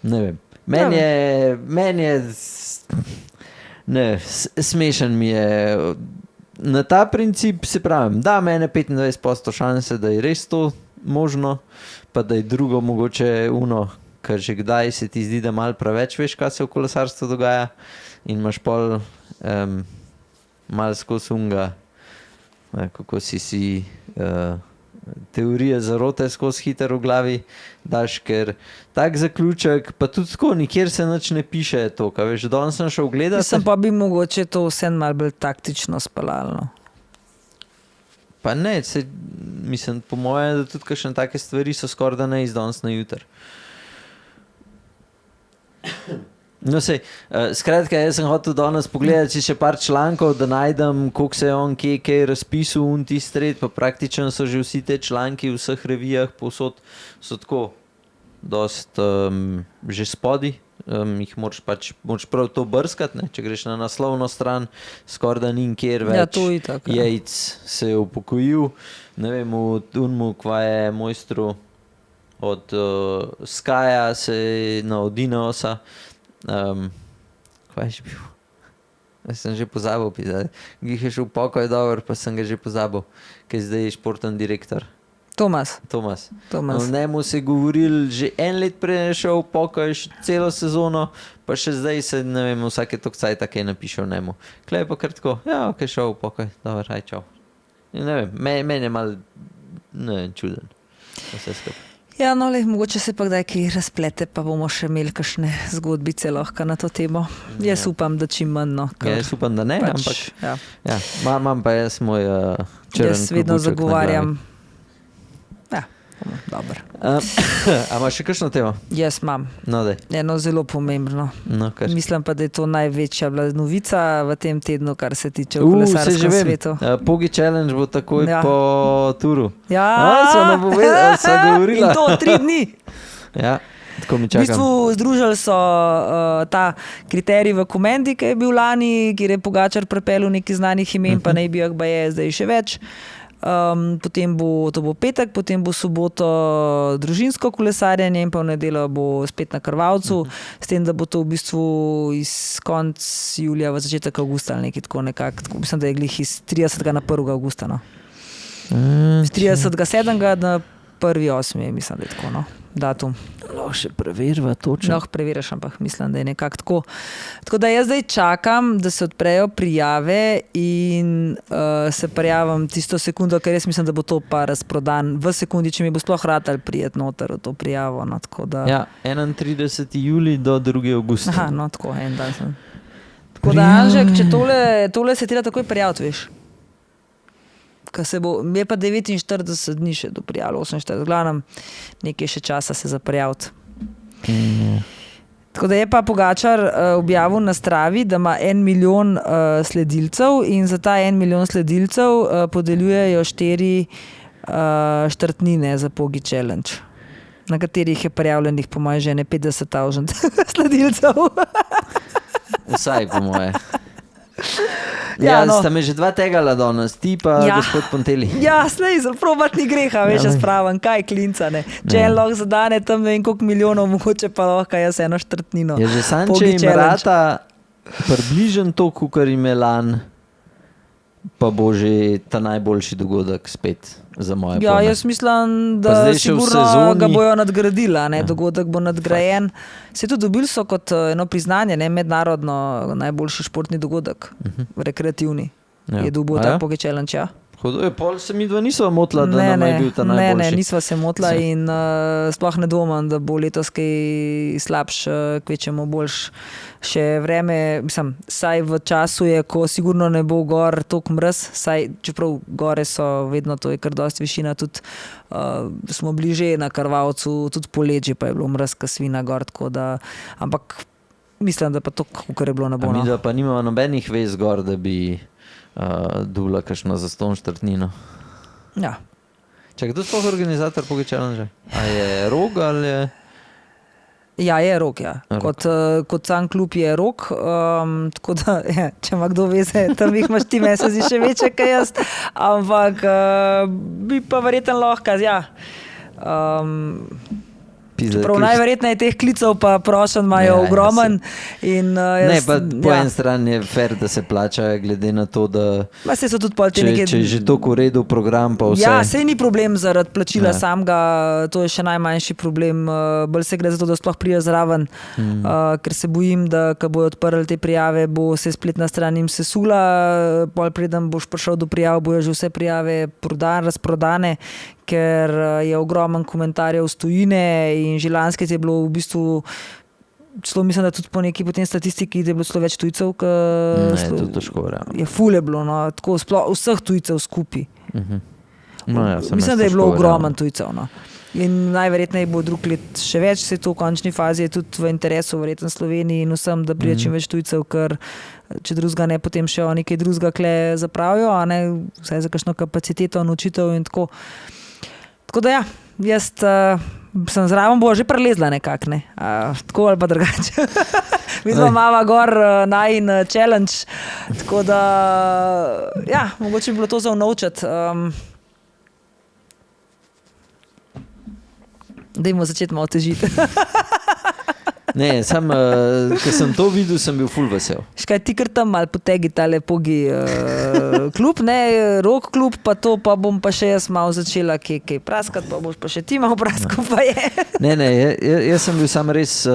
Ne vem. Meni je ne, smešen mi je. na ta princip se pravim, da mene 25% šanse, da je res to možno, pa da je drugo mogoče ker že kdaj se ti zdi, da malo preveč veš, kaj se v kolesarstvu dogaja in imaš pol malo skozi unga, kako si teorije zarote skozi hiter v glavi daš, ker tak zaključek, pa tudi tako, nikjer se nič ne piše to, kaj veš, danes sem šel gledati. Mislim pa bi mogoče to vse malo bolj taktično spalalno. Pa ne, mislim, po mojem, da tudi kakšne take stvari so skoraj da ne iz danes na jutr. No sej, skratka, jaz sem hotel danes pogledati še par člankov, da najdem, koliko se je on kaj razpisal in tisti red, pa praktično so že vsi te članki v vseh revijah povsod so tako dost že spodi, jih moraš prav to brskati, ne? Če greš na naslovno stran, skoraj da ni nikjer več. Ja, to itak. Yates se je upokojil, ne vem, v Unmu, kva je mojstru od Skya, od Ineosa, kaj je že bil? Jaz sem že pozabil pisati. Gih je šel v pokoj dobro, pa sem ga že pozabil, ker zdaj je športni direktor. Tomas. O njemu se je govoril že en let prej šel v pokoj, celo sezono, pa še zdaj se, ne vem, vsake tok cajta kaj napiše o njemu. Klej pa kar tako, ja, ok, šel v pokoj, dobro, aj čau. In ne vem, meni je malo, ne vem, čuden. Vse skupaj. Ja, no, mogoče se pa kdaj kaj razplete, pa bomo še imeli kakšne zgodbice lahko na to temo. Jaz upam, da čim manj, no. Jaz upam, da ne, ampak ja. Imam pa jaz moj črn jaz vedno zagovarjam. Ja, dobro. A imaš še kakšno temo? Jaz imam. No, daj. Eno zelo pomembno. No, mislim pa, da je to največja novica v tem tednu, kar se tiče v kolesarskem svetu. Pogi Challenge bo takoj po turu. Ja, sva govorila. In to 3 dni. Ja, tako mi čakam. V bistvu združili so ta kriterij v Komendi, ki je bil lani, kjer je Pogačar prepelil nekaj znanih imen, pa naj bi je zdaj še več. Potem to bo petek, potem bo soboto družinsko kolesarjenje in pa v nedeljo bo spet na Krvavcu, s tem, da bo to v bistvu iz konc julija v začetek avgusta ali nekaj tako nekako, mislim, da je glih iz 30. na 1. avgusta, no. Z 30.7. na 1.8. mislim, da je tako, no, datum. Lahko še preveriva točno. Lahko preveriš, ampak mislim, da je nekako tako. Tako da jaz zdaj čakam, da se odprejo prijave in se prijavim tisto sekundo, ker jaz mislim, da bo to pa razprodan v sekundi, če mi bo sploh ratal prijet noter v to prijavo. No, tako da... Ja, 31. julij do 2. avgusta. Aha, no, tako, en dan sem. Tako da, Anžek, če tole se treba takoj prijaviti, veš. Je pa 49 dni še do prijavlja, 48, glavnem nekaj še časa se zaprijaviti. Tako da je pa Pogačar objavil na Stravi, da ima 1 milijon sledilcev in za ta 1 milijon sledilcev podeljujejo 4 štartnine za Pogi Challenge, na katerih je prijavljenih po moje že 50,000 sledilcev. Vsaj po moje. Ja, no. Sta me že 2 tegala danes, ti pa gospod Ponteli. Ja, slej, zaprobat ni greha, veš, jaz pravim, kaj klinca, ne. Če en lahko zadane tam ne vem koliko milijonov, mogoče pa lahko jaz eno štartnino. Je že Sanče im rata približen to, kukar im je lan, pa bo že ta najboljši dogodek spet za moje pojme. Ja, jaz mislim, da sigurno ga bojo nadgradila, ne, dogodek bo nadgrajen. Se tudi dobili so kot eno priznanje, ne, mednarodno najboljši športni dogodek, rekreativni. Je dobil ta Pogi Challenge, ja. Pol se mi dva nisva motla, da nam je bil ta najboljši. Ne, nisva se motla in sploh ne dvomam, da bo letos kaj slabš, kvečemo boljš še vreme, mislim, saj v času je, ko sigurno ne bo gor toliko mraz, saj čeprav gore so vedno, to je kar dosti višina, tudi smo bliže na Krvavcu, tudi poleđe pa je bilo mraz, ka svina gor, tako da, ampak mislim, da pa to, kar je bilo ne bo. Mi da pa nimamo nobenih vez gor, da bi dula kakšno zaston štartnino. Ja. Čak, kdo sploh organizator Pogi Challenge? A je Rog ali je... Ja, je Rog, ja. Kot sam klub je Rog, tako da, ja, če ima kdo veze, tam jih imaš ti meseci še večje, kaj jaz, ampak bi pa verjetno lahko, ja. Prav najverjetneje teh klicev pa prošen imajo ogromen. Ne, pa po eni strani je fair, da se plača, glede na to, da se so tudi te neke... če je že toliko v redu program, pa vse. Ja, sej ni problem zaradi plačila samega, to je še najmanjši problem. Bolj se gre za to, da sploh prije zraven, ker se bojim, da ko bojo odprli te prijave, bo se spletna stran jim sesula, pol preden boš prišel do prijav, bojo že vse prijave razprodane, ker je ogromen komentarjev z tujine in že lanskrat je bilo v bistvu celo mislim, da tudi po neki potem statistiki, da je bilo celo več tujcev, to težko, je ful je bilo, no, tako sploh vseh tujcev skupaj. No, mislim, da je bilo ogromen tujcev, no. In najverjetneje bo drug let še več, se to v končni fazi je tudi v interesu verjetno Sloveniji in vsem, da pride čim več tujcev, ker če drugega ne, potem še oni kaj drugega kle zapravijo, a ne, vsaj za kakšno kapaciteto, naučitev in tako. Tako da ja, jaz sem zraven bo že prelezla nekak, ne, tako ali pa drugače. Mi smo mava gor najin challenge, tako da ja, mogoče bi bilo to za unovčiti. Dajmo začeti malo težiti. Ne, ko sem to videl, sem bil ful vesel. Škaj ti kar tam malo potegi tale pogi klub, ne, rock klub, pa to, pa bom pa še jaz malo začela kaj praskat, pa boš pa še ti malo praskal, pa je. Ne, jaz sem bil sam res,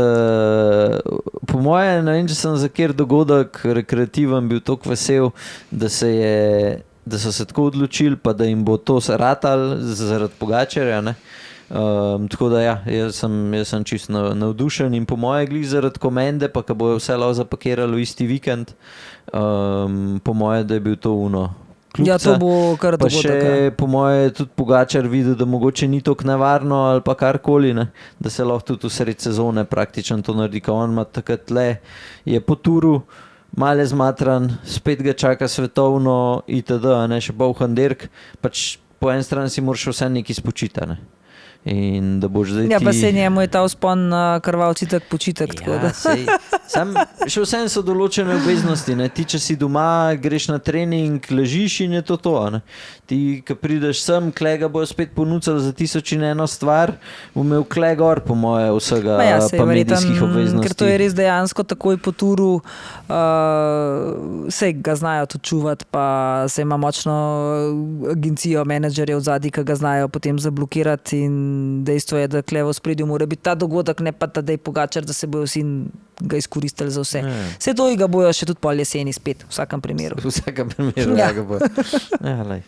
po moje, ne vem, če sem za kjer dogodek rekreativen bil toliko vesel, da so se tako odločili, pa da jim bo to ratal zaradi Pogačarja, ne. Tako da ja, jaz sem čisto navdušen in po moje glih zaradi komende, pa ko bojo vse lahko zapakirali v isti vikend, po moje, da je bil to klubca. Ja, to bo kar dogodek. Pa še po moje tudi Pogačar videl, da mogoče ni toliko nevarno ali pa karkoli, ne, da se lahko tudi v sred sezone praktično to naredi, ko on ima takrat le, je po turu, malo je zmatran, spet ga čaka svetovno itd., ne, še Bauhan Dirk, pač po eni strani si moraš vse nekaj spočita, ne. In da boš zdaj ja, pa se njemu je ta vzpon krval citak počitek. Ja, še vsem so določene obveznosti, ne. Ti, če si doma, greš na trening, ležiš in je to, ne. Ti, ko prideš sem, klega bojo spet ponudili za 1001 stvar, bo imel kle gor, po moje, vsega pa medijskih obveznosti. Ker to je res dejansko takoj po turu, se ga znajo tudi čuvati, pa se ima močno agencijo, menedžerje v zadnji, ki ga znajo potem zablokirati in dejstvo je, da kle v spredju mora biti ta dogodek, ne pa da je Pogačar, da se bojo vsi ga izkoristili za vse. Vse to ga bojo še tudi pol jeseni spet, v vsakem primeru. V vsakem primeru, ja ga bojo. Ja, lej.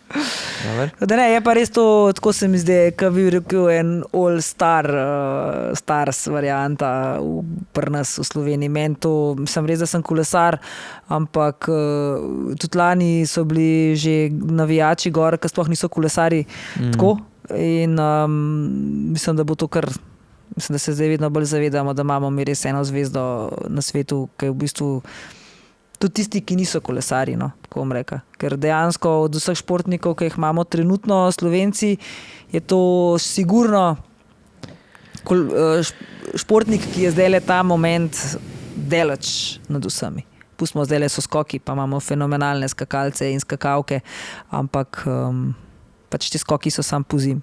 Da ne, je pa res to, tako se mi zdi, ko bi rekel en all stars varianta pri nas v Sloveniji. Meni to, sem res, da sem kolesar, ampak tudi lani so bili že navijači gor, ki sploh niso kolesari tako. In mislim, da bo to kar, mislim, da se zdaj vedno bolj zavedamo, da imamo mi res eno zvezdo na svetu, ki je v bistvu tudi tisti, ki niso kolesari, no, tako bom rekla. Ker dejansko od vseh športnikov, ki jih imamo trenutno Slovenci, je to sigurno športnik, ki je zdaj le ta moment daleč nad vsemi. Pustimo, zdaj le so skoki, pa imamo fenomenalne skakalce in skakavke, ampak pač ti skoki so sam pozim.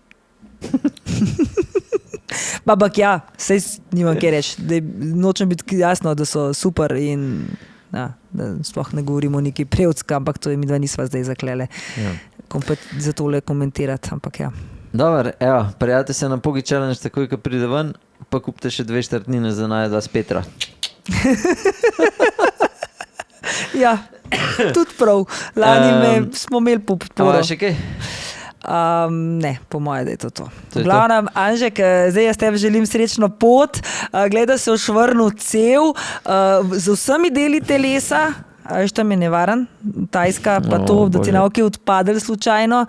Ampak ja, sej nimam kaj reči. Nočem biti jasno, da so super in ja, da sploh ne govorimo o neki prevcka, ampak to je mi dva nisva zdaj zaklele za tole komentirati, ampak ja. Dobar, evo, prijavite se na Pogi Challenge takoj, ko pride ven, pa kupite še 2 štartnine za najedva s Petra. Ja, tudi prav. Lani smo imeli podporo. Še kaj? Ne, po moje, da je to. V glavnem, Anžek, zdaj jaz tebi želim srečno pot, gleda se ošvrnil cev, z vsemi deli telesa, veš, tam je nevaren, Tajska, pa to, da ti nauki odpadli slučajno,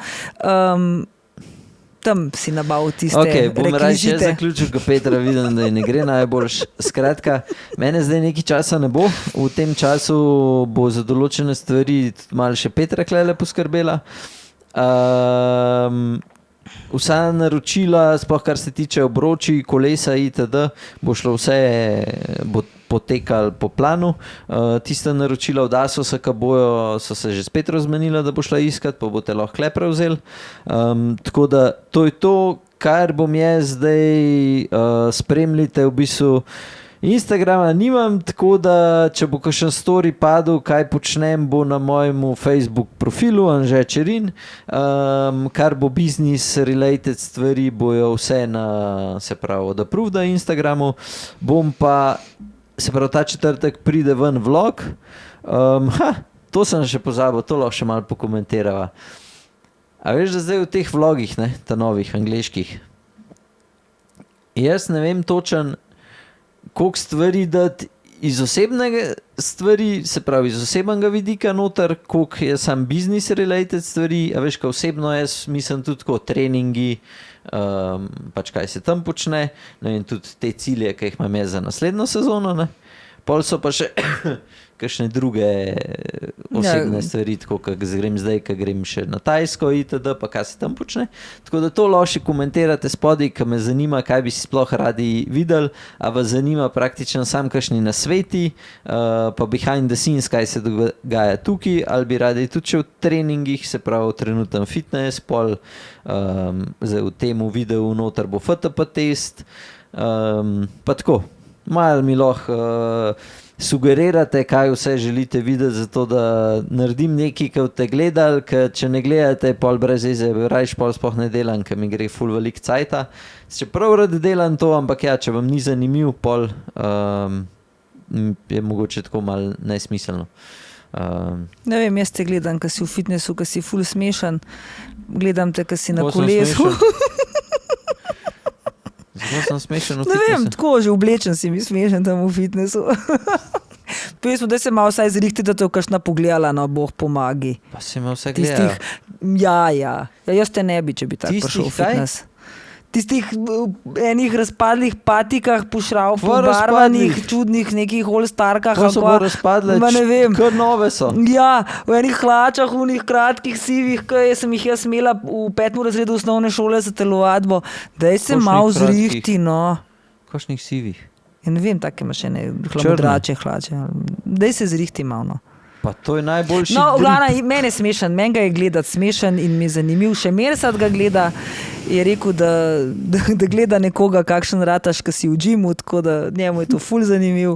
tam si nabavil tiste rekvizite. Bom raje še zaključil, ko Petra vidim, da je ne gre najbolj. Skratka, mene zdaj nekaj časa ne bo, v tem času bo za določene stvari malo še Petra klele poskrbela. Vsa naročila, sploh kar se tiče obroči, kolesa itd., bo šlo vse, bo potekalo po planu. Tiste naročila od Asosa, ki bojo, so se že spet razmenila, da bo šla iskat, pa boste lahko kle prevzeli. Tako da to je to, kar bom jaz zdaj spremljite v bistvu. Instagrama nimam, tako da če bo kakšen story padel, kaj počnem, bo na mojem Facebook profilu Anže Čerin, kar bo business related stvari, bojo vse na, se pravi, od approved Instagramu. Bom pa, se pravi, ta četrtek pride ven vlog. To sem še pozabil, to lahko še malo pokomentirava. A veš, da zdaj v teh vlogih, ne, ta novih, angleških, jaz ne vem točen, koliko stvari dati iz osebnega stvari, se pravi iz osebnega vidika noter, koliko je sam business related stvari, a veš, kaj osebno jaz mislim tudi tako treningi, pač kaj se tam počne, ne vem, tudi te cilje, ki jih imam jaz za naslednjo sezono, ne. Pol so pa še kakšne druge osebne stvari, tako kak grem zdaj, kak grem še na Tajsko itd., pa kaj se tam počne. Tako da to lahko še komentirate spodaj, ker me zanima, kaj bi si sploh radi videli, a vas zanima praktično sam kakšni nasveti, pa behind the scenes, kaj se dogaja tukaj, ali bi radi tudi še v treningih, se pravi trenutno fitness, pol zdaj v temu videu noter bo FTP test, pa tako. Malo mi lahko sugerirate, kaj vse želite videti, zato da naredim nekaj, ki boste gledali, ker če ne gledate, pol brez veze, rajš pol sploh ne delam, ker mi gre ful veliko cajta. Čeprav rad delam to, ampak ja, če vam ni zanimiv, pol je mogoče tako malo nesmiselno. Ne vem, jaz te gledam, ko si v fitnessu, ko si ful smešen, gledam te, ko si na kolesu. Zato sem smešen v fitnessu. Ne vem, tako že oblečen si mi smešen tam v fitnessu. Pesmo, da se malo vsaj zrihti, da te v kakšna pogledala, no, Bog pomagi. Pa si me vse gledal. Ja, jaz te ne bi, če bi tako prišel v fitness. Tistih enih razpadlih patikah, pobarvanih, čudnih nekih all-starkah. Ko so bolj razpadle, kar nove so. Ja, v enih hlačah, v enih kratkih sivih, ki sem jih jaz imela v 5. razredu osnovne šole za telovadbo. Daj se malo zrihti, no. Košnih sivih? Ja, ne vem, take imaš ene hlamodrače hlače. Daj se zrihti malo, no. Pa to je najboljši drip. No, glavno, mene je smešen, meni ga je gledati smešen in mi je zanimiv. Še Mersat ga gleda, je rekel, da gleda nekoga, kakšen rataš, ki si v džimu, tako da njemu je to ful zanimiv.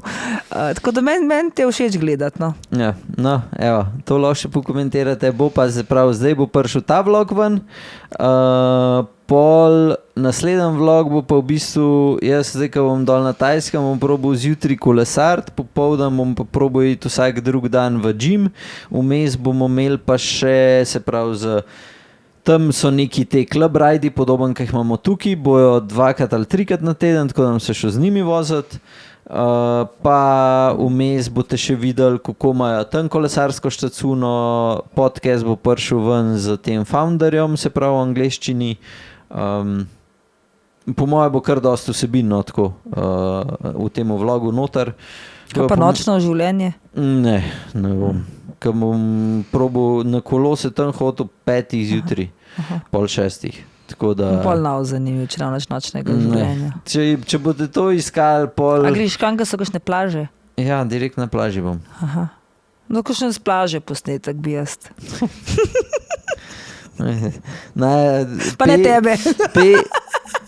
Tako da meni te všeč gledati, no. Ja, no, evo, to lahko še pokomentirate, bo pa se pravi, zdaj bo prišel ta vlog ven, pol naslednji vlog bo pa v bistvu, jaz zdaj, ko bom dol na Tajskem, bom probal zjutraj kolesart, popoldan bom pa probal iti vsak drug dan v džim, vmes bomo imeli pa še, se pravi, tam so neki te club ridi, podoben, ki jih imamo tukaj, bojo 2 ali 3 na teden, tako da bom se šel z njimi voziti. Pa vmes boste še videli, kako imajo tam kolesarsko štacuno, podcast bo prišel ven z tem founderjem, se pravi v angleščini. Po moje bo kar dosti vsebino tako v tem vlogu noter. Kaj pa nočno življenje? Ne bom. Ker bom probal na kolo se tam hodil 5 zjutraj, pol 6. Tako da... Pol nav zanimiv, če ravnaš nočnega življenja. Če boste to iskali, pol... A greš kam, so kakšne plaže? Ja, direkt na plaži bom. Aha. No, kakšen z plaže posnetek bi jaz. Pa ne tebe.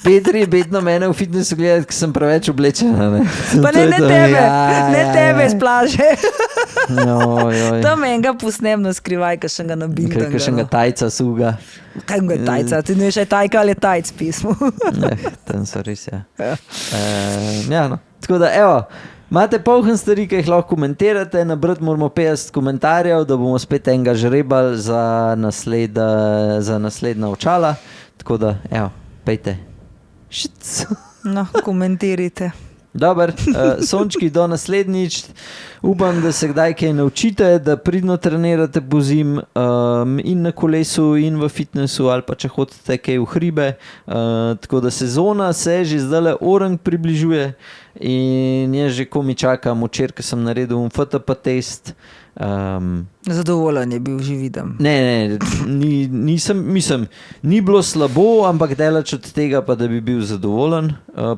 Petri je bedno mene v fitnessu gledati, ker sem preveč oblečena. Pa ne tebe, ne tebe z plaže. Tam enega posnem na skrivaj, kaj še ga nabiltam. Kaj še ga tajca suga. Kaj ga je tajca? Ti ne veš, je tajka ali je tajc pismo. Tam so res, ja. Ja, no. Tako da, evo, imate polhen stvari, ki jih lahko komentirate, nabrati moramo 50 komentarjev, da bomo spet enega žrebali za naslednja očala. Tako da, evo, pejte. No, komentirajte. Dobar, sončki, do naslednjič. Upam, da se kdaj kaj naučite, da pridno trenirate po zim in na kolesu in v fitnessu ali pa če hodite kaj v hribe. Tako da sezona se že zdajle orang približuje in jaz že komi čakam, včeraj, ko sem naredil FTP test. Zadovoljen je bil, že vidim. Ne, nisem, mislim, ni bilo slabo, ampak daleč od tega pa, da bi bil zadovoljen.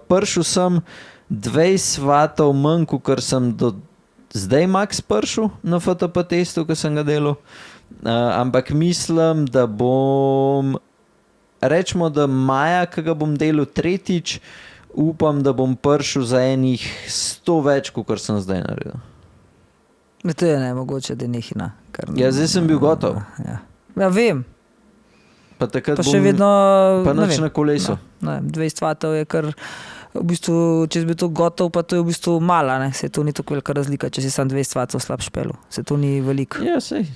Prišel sem 20 vatov manj, kot sem do zdaj max prišel na FTP testu, ko sem ga delal. Ampak mislim, da bom rečemo, da maja, ki ga bom delal tretjič, upam, da bom prišel za enih 100 več, kot sem zdaj naredil. To je nemogoče, da je nehina. Ja, zdaj sem bil gotov. Ja, vem. Pa takrat Pa še vedno, pa ne nič vem, na kolesu. 20 vatov je kar, v bistvu, če si bil to gotov, pa to je v bistvu mala, ne, se to ni tako velika razlika, če si sam 20 vatov slab špelu, se to ni veliko. Ja, sej,